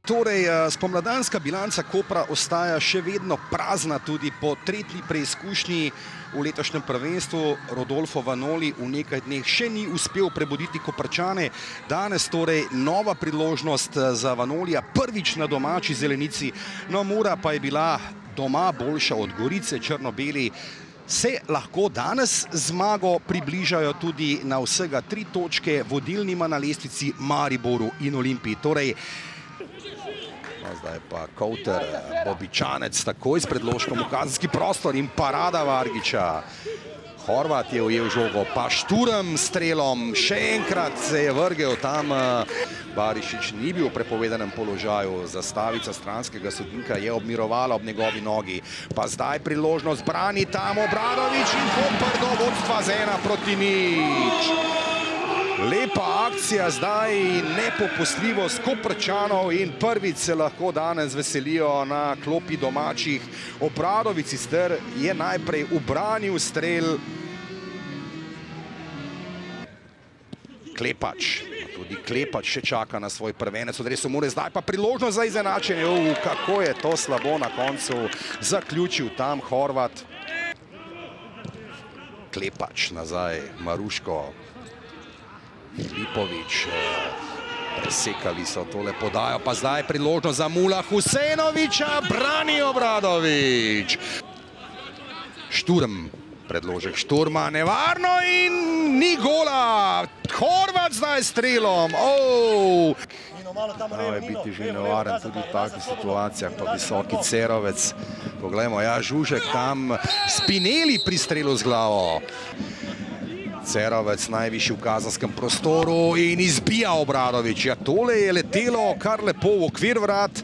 Torej, spomladanska bilanca Kopra ostaja še vedno prazna tudi po tretji preizkušnji v letošnjem prvenstvu. Rodolfo Vanoli v nekaj dneh še ni uspel prebuditi Koprčane. Danes torej nova priložnost za Vanolija, prvič na domači zelenici. No, Mura pa je bila doma boljša od Gorice, črno-beli. Se lahko danes zmago približajo tudi na vsega 3 točke vodilnima na lestvici Mariboru in Olimpiji. Torej, zdaj pa Kouter, Bobičanec takoj s predložkom v kazenski prostor in parada Vargiča. Horvat je ujel žogo, pa Šturm strelom, še enkrat se je vrgel tam. Barišič ni bil v prepovedanem položaju, zastavica stranskega sodnika je obmirovala ob njegovi nogi. Pa zdaj priložnost brani tam Obradović in Koper do vodstva z 1-0. Lepa akcija zdaj, nepopustljivost Koprčanov in prvič se lahko danes veselijo na klopi domačih. Obradović sicer je najprej ubranil strel. Klepač, tudi Klepač še čaka na svoj prvenec v dresu Mure, zdaj pa priložnost za izenačenje. Kako je to slabo na koncu zaključil tam Horvat. Klepač nazaj, Maruško. Filipović, presekali so tole podajo, pa zdaj priložnost za Mula Husejnovića, brani Obradović. Šturm, predložek Šturma, nevarno in ni gola. Horvat zdaj strelom. Znao je biti že nevaren tudi v takih situacijah, pa visoki Cerovec. Poglejmo, ja, Žužek tam, Spinelli pri strelu z glavo. Cerovec najvišji v kazenskem prostoru in izbija Obradović. Ja, tole je letelo kar lepo v okvir vrat.